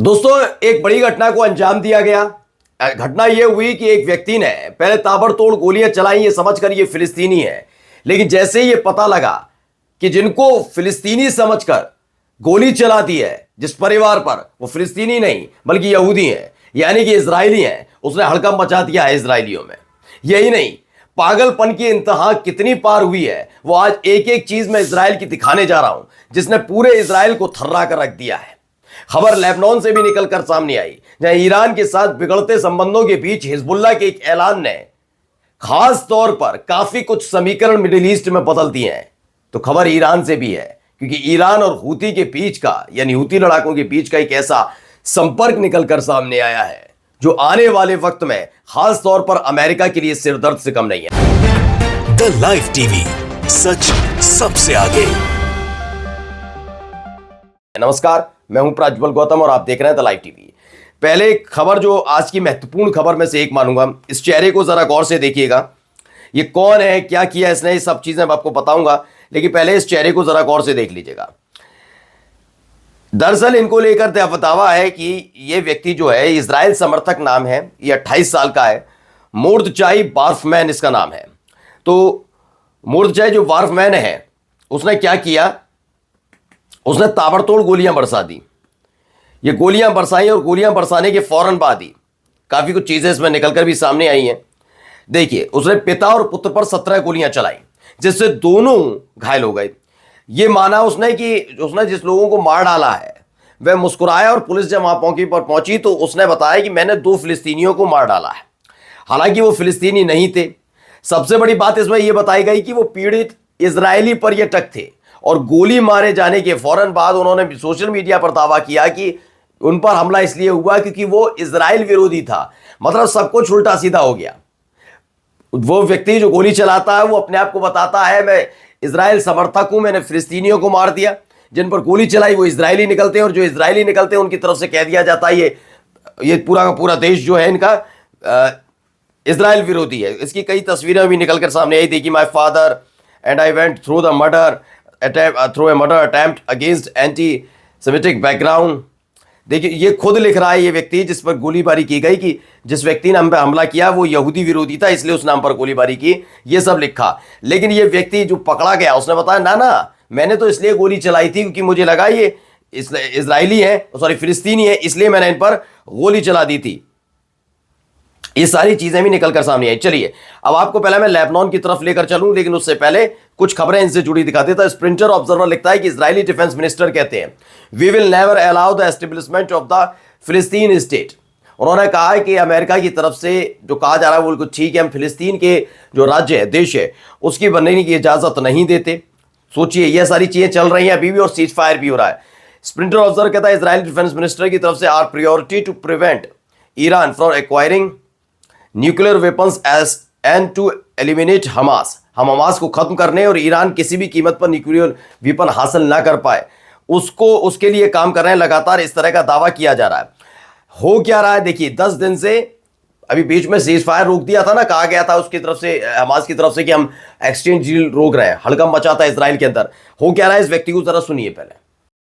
दोस्तों, एक बड़ी घटना को अंजाम दिया गया। घटना यह हुई कि एक व्यक्ति ने पहले ताबड़तोड़ गोलियां चलाई ये समझकर ये फिलिस्तीनी है, लेकिन जैसे ही ये पता लगा कि जिनको फिलिस्तीनी समझकर गोली चला दी है जिस परिवार पर, वो फिलिस्तीनी नहीं बल्कि यहूदी हैं, यानी कि इजरायली हैं, उसने हड़कंप मचा दिया है इजरायलियों में। यही नहीं, पागलपन की इंतहा कितनी पार हुई है वो आज एक एक चीज में इजराइल की दिखाने जा रहा हूं, जिसने पूरे इजराइल को थर्रा कर रख दिया है। खबर लेबनान से भी निकलकर सामने आई, जहां ईरान के साथ बिगड़ते संबंधों के बीच हिजबुल्लाह के एक ऐलान ने खास तौर पर काफी कुछ समीकरण मिडिल ईस्ट में बदल दिए हैं। तो खबर ईरान से भी है, क्योंकि ईरान और हूती के बीच का, यानी हूती लड़ाकों के बीच का एक ऐसा संपर्क निकलकर सामने आया है जो आने वाले वक्त में खास तौर पर अमेरिका के लिए सिरदर्द से कम नहीं है। द लाइव टीवी, सच सबसे आगे। नमस्कार, मैं हूं प्रज्वल गौतम और आप देख रहे हैं द लाइव टीवी। पहले खबर जो आज की महत्वपूर्ण खबर में से एक मानूंगा, इस चेहरे को जरा गौर से देखिएगा। ये कौन है, क्या किया इसने, ये सब चीजें मैं आपको बताऊंगा, लेकिन पहले इस चेहरे को जरा गौर से देख लीजिएगा। दरअसल इनको लेकर दावा है कि ये व्यक्ति जो है इजराइल समर्थक नाम है, ये 28 साल का है। मोर्दचाई बार्फमैन इसका नाम है। तो मोर्दचाई जो बार्फमैन है, उसने क्या किया, उसने ताबड़तोड़ गोलियां बरसा दी। ये गोलियां बरसाई और गोलियां बरसाने के फौरन बाद ही काफी कुछ चीजें इसमें निकलकर भी सामने आई हैं। देखिए, उसने पिता और पुत्र पर 17 गोलियां चलाई, जिससे दोनों घायल हो गए। ये माना उसने कि उसने जिस लोगों को मार डाला है वह मुस्कुराया, और पुलिस जब वहां पहुंची तो उसने बताया कि मैंने 2 फिलिस्तीनियों को मार डाला है। हालांकि वो फिलिस्तीनी नहीं थे। सबसे बड़ी बात इसमें यह बताई गई कि वो पीड़ित इजरायली पर्यटक थे, और गोली मारे जाने के फौरन बाद उन्होंने सोशल मीडिया पर दावा किया कि उन पर हमला इसलिए हुआ क्योंकि वो इजराइल विरोधी था। मतलब सब कुछ उल्टा सीधा हो गया। वो व्यक्ति जो गोली चलाता है वो अपने आप को बताता है मैं इजराइल समर्थक हूं, मैंने फिलिस्तीनियों को मार दिया। जिन पर गोली चलाई वो इजरायली निकलते हैं, और जो इजरायली निकलते हैं उनकी तरफ से कह दिया जाता है ये पूरा का पूरा देश जो है इनका इजराइल विरोधी है। इसकी कई तस्वीरें भी निकलकर सामने आई। देखिए, my father and I went through the murder through a murder attempt against anti-Semitic background। देखिए, ये खुद लिख रहा है ये व्यक्ति जिस पर गोलीबारी की गई कि जिस व्यक्ति ने हम पे हमला किया वो यहूदी विरोधी था, इसलिए उस नाम पर गोलीबारी की, ये सब लिखा। लेकिन ये व्यक्ति जो पकड़ा गया उसने बताया ना मैंने तो इसलिए गोली चलाई थी क्योंकि मुझे लगा ये इजरायली है, सॉरी फिलिस्तीनी है, इसलिए मैंने इन पर गोली चला दी थी। ये सारी चीजें भी निकलकर सामने आई। चलिए, अब आपको पहले मैं लेबनान की तरफ लेकर चलूं, लेकिन उससे पहले कुछ खबरें इनसे जुड़ी दिखा देता। स्प्रिंटर ऑब्जर्वर लिखता है कि इजरायली डिफेंस मिनिस्टर कहते हैं we will never allow the establishment of the फिलिस्तीन स्टेट। उन्होंने कहा है कि अमेरिका की तरफ से जो कहा जा रहा है वो बिल्कुल ठीक है, हम फिलिस्तीन के जो राज्य है, देश है, उसकी बनने की इजाजत नहीं देते। सोचिए, ये सारी चीजें चल रही हैं अभी भी, और सीज फायर भी हो रहा है। स्प्रिंटर ऑब्जर्वर कहता है इजरायली डिफेंस मिनिस्टर की तरफ से our priority to prevent Iran from acquiring nuclear weapons as and to eliminate Hamas. हम हमास को खत्म करने और ईरान किसी भी कीमत पर न्यूक्लियर वेपन हासिल ना कर पाए उसके लिए काम कर रहे हैं। लगातार इस तरह का दावा किया जा रहा है। हो क्या रहा है देखिए, 10 दिन से अभी बीच में सीज फायर रोक दिया था ना, कहा गया था उसकी तरफ से, हमास की तरफ से कि हम एक्सचेंज डील रोक रहे हैं। हड़कंप मचा था इजराइल के अंदर। हो क्या रहा है इस व्यक्ति को जरा सुनिए पहले।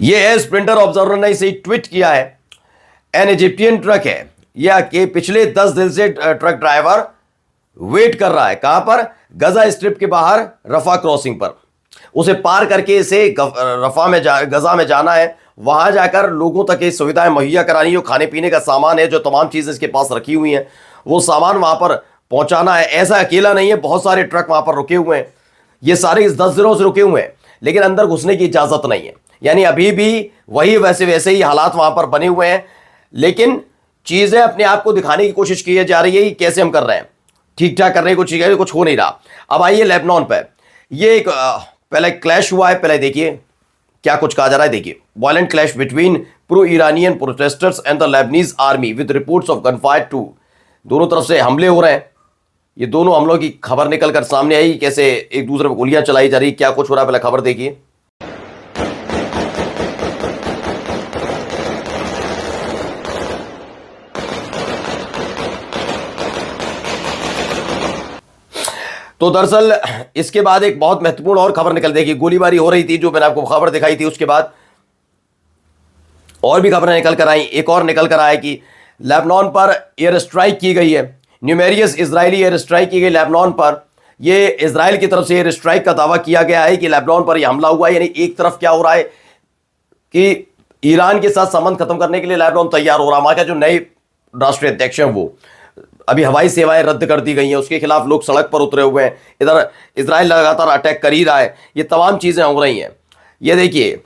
ये है स्प्रिंटर ऑब्जर्वर ने इसे ट्वीट किया है। एन इजिप्टियन ट्रक है यह कि पिछले 10 दिन से ट्रक ड्राइवर वेट कर रहा है। कहां पर? गजा स्ट्रिप के बाहर रफा क्रॉसिंग पर। उसे पार करके इसे गजा में जाना है। वहां जाकर लोगों तक ये सुविधाएं मुहैया करानी है। खाने पीने का सामान है, जो तमाम चीजें इसके पास रखी हुई हैं, वो सामान वहां पर पहुंचाना है। ऐसा अकेला नहीं है, बहुत सारे ट्रक वहां पर रुके हुए हैं। ये सारे इस 10 दिनों से रुके हुए हैं, लेकिन अंदर घुसने की इजाजत नहीं है। यानी अभी भी वही वैसे ही हालात वहां पर बने हुए हैं, लेकिन चीजें अपने आप को दिखाने की कोशिश की जा रही है कि कैसे हम कर रहे हैं, ठीक ठाक करने की कोशिश कर रहे हैं, कुछ हो नहीं रहा। अब आइए लेबनान पे। ये एक पहले क्लैश हुआ है, पहले देखिए क्या कुछ कहा जा रहा है। देखिए, violent clash between pro Iranian protesters and the Lebanese army with reports of gunfire too. दोनों तरफ से हमले हो रहे हैं। ये दोनों हमलों की खबर निकल कर सामने आई, कैसे एक दूसरे पर गोलियां चलाई जा रही, क्या कुछ हो रहा है, पहले खबर देखिए। तो दरअसल इसके बाद एक बहुत महत्वपूर्ण और खबर निकल, देखिए गोलीबारी हो रही थी जो मैंने आपको खबर दिखाई थी, उसके बाद और भी खबरें निकल कर आई। एक और निकल कर आया कि लेबनान पर एयर स्ट्राइक की गई है, न्यूमेरियस इजरायली एयर स्ट्राइक की गई लेबनान पर। ये इजराइल की तरफ से एयर स्ट्राइक का दावा किया गया है कि लेबनान पर यह हमला हुआ है। यानी एक तरफ क्या हो रहा है कि ईरान के साथ संबंध खत्म करने के लिए लेबनान तैयार हो रहा है। वहां के जो नए राष्ट्रीय अध्यक्ष हैं वो अभी हवाई सेवाएं रद्द कर दी गई हैं, उसके खिलाफ लोग सड़क पर उतरे हुए हैं। इधर इजराइल लगातार अटैक कर ही रहा है। ये तमाम चीजें हो रही हैं। ये देखिए,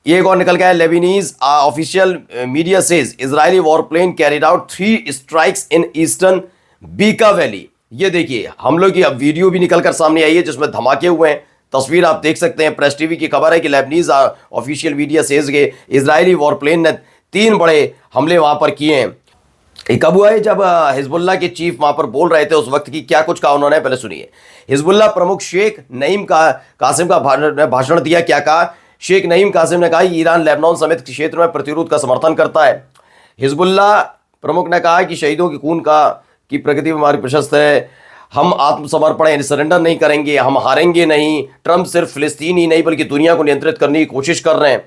ये एक और निकल गया है, Lebanese official media says Israeli warplane carried out 3 strikes in eastern Bekaa valley. ये देखिए, हम लोग की अब वीडियो भी निकल कर सामने आई है जिसमें धमाके हुए हैं, तस्वीर आप देख सकते हैं। प्रेस टीवी की खबर है कि लेबनीज ऑफिशियल मीडिया सेज के इजरायली वॉरप्लेन ने 3 बड़े हमले वहां पर किए हैं। कब हुआ है? जब हिजबुल्लाह के चीफ वहां पर बोल रहे थे, उस वक्त की क्या कुछ कहा उन्होंने, पहले सुनिए। हिजबुल्लाह प्रमुख शेख नईम कासिम का भाषण दिया। क्या कहा? शेख नईम कासिम ने कहा ईरान लेबनान समेत क्षेत्र में प्रतिरोध का समर्थन करता है। हिजबुल्लाह प्रमुख ने कहा कि शहीदों के खून की प्रगति हमारी प्रशस्त है, हम आत्मसमर्पण यानी सरेंडर नहीं करेंगे, हम हारेंगे नहीं। ट्रंप सिर्फ फिलिस्तीन ही नहीं बल्कि दुनिया को नियंत्रित करने की कोशिश कर रहे हैं।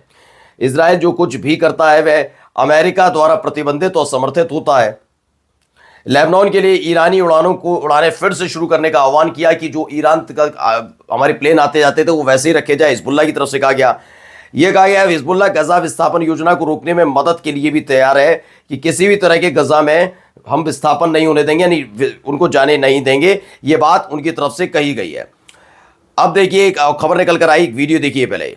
इजराइल जो कुछ भी करता है वह अमेरिका द्वारा प्रतिबंधित और समर्थित होता है। लेबनान के लिए ईरानी उड़ानों को उड़ाने फिर से शुरू करने का आह्वान किया कि जो ईरान तक हमारे प्लेन आते जाते थे वो वैसे ही रखे जाए, हिजबुल्लाह की तरफ से कहा गया। यह कहा गया हिजबुल्लाह गजा विस्थापन योजना को रोकने में मदद के लिए भी तैयार है कि किसी भी तरह के गजा में हम विस्थापन नहीं होने देंगे, यानी उनको जाने नहीं देंगे। ये बात उनकी तरफ से कही गई है। अब देखिए, एक खबर निकल कर आई, वीडियो देखिए पहले।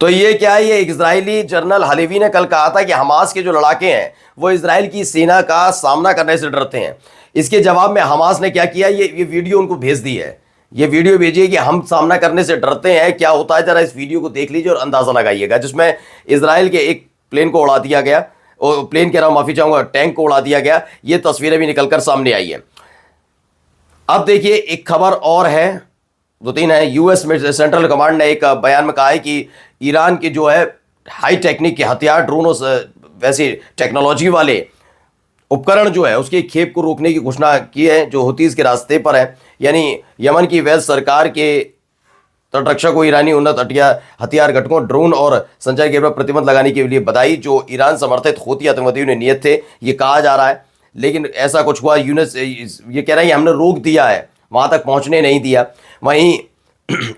तो ये क्या है? ये इजरायली जनरल हलेवी ने कल कहा था कि हमास के जो लड़ाके हैं वो इजराइल की सेना का सामना करने से डरते हैं। इसके जवाब में हमास ने क्या किया, ये वीडियो उनको भेज दी है। ये वीडियो भेजिए कि हम सामना करने से डरते हैं। क्या होता है जरा इस वीडियो को देख लीजिए और अंदाजा लगाइएगा, जिसमें इजराइल के एक प्लेन को उड़ा दिया गया, और प्लेन कह रहा हूं, माफी चाहूंगा, टैंक को उड़ा दिया गया। ये तस्वीरें भी निकलकर सामने आई है। अब देखिए, एक खबर और है, 2-3 है। यूएस में सेंट्रल कमांड ने एक बयान में कहा है कि ईरान के जो है हाई टेक्निक के हथियार, ड्रोनों से वैसे टेक्नोलॉजी वाले उपकरण जो है उसके खेप को रोकने की घोषणा की है, जो हुतीज के रास्ते पर है। यानी यमन की वैध सरकार के तटरक्षक को ईरानी उन्नत हथियार घटकों, ड्रोन और संचार के पर प्रतिबंध लगाने के लिए बधाई, जो ईरान समर्थित होती आतंकवादियों ने नियत थे, ये कहा जा रहा है। लेकिन ऐसा कुछ हुआ, यूएस ये कह रहा है कि हमने रोक दिया है, वहां तक पहुंचने नहीं दिया। वहीं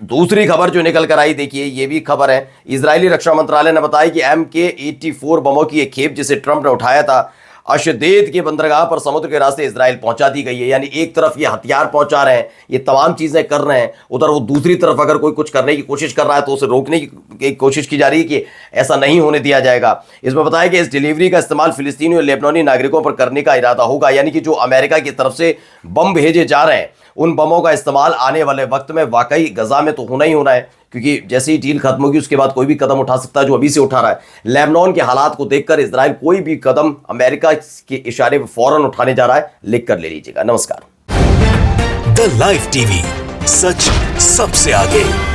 दूसरी खबर जो निकल कर आई, देखिए ये भी खबर है। इजरायली रक्षा मंत्रालय ने बताया कि MK-84 बमों की एक खेप जिसे ट्रंप ने उठाया था, अशदेद के बंदरगाह पर समुद्र के रास्ते इजराइल पहुंचा दी गई है। यानी एक तरफ ये हथियार पहुंचा रहे हैं, ये तमाम चीजें कर रहे हैं, उधर वो दूसरी तरफ अगर कोई कुछ करने की कोशिश कर रहा है तो उसे रोकने की कोशिश की जा रही है कि ऐसा नहीं होने दिया जाएगा। इसमें बताया कि इस डिलीवरी का इस्तेमाल फिलिस्तीनी और लेबनानी नागरिकों पर करने का इरादा होगा। यानी कि जो अमेरिका की तरफ से बम भेजे जा रहे हैं, उन बमों का इस्तेमाल आने वाले वक्त में वाकई गजा में तो होना ही होना है, क्योंकि जैसे ही डील खत्म होगी उसके बाद कोई भी कदम उठा सकता है, जो अभी से उठा रहा है। लेबनान के हालात को देखकर इजराइल कोई भी कदम अमेरिका के इशारे पर फौरन उठाने जा रहा है, लिख कर ले लीजिएगा। नमस्कार। द लाइव टीवी, सच सबसे आगे।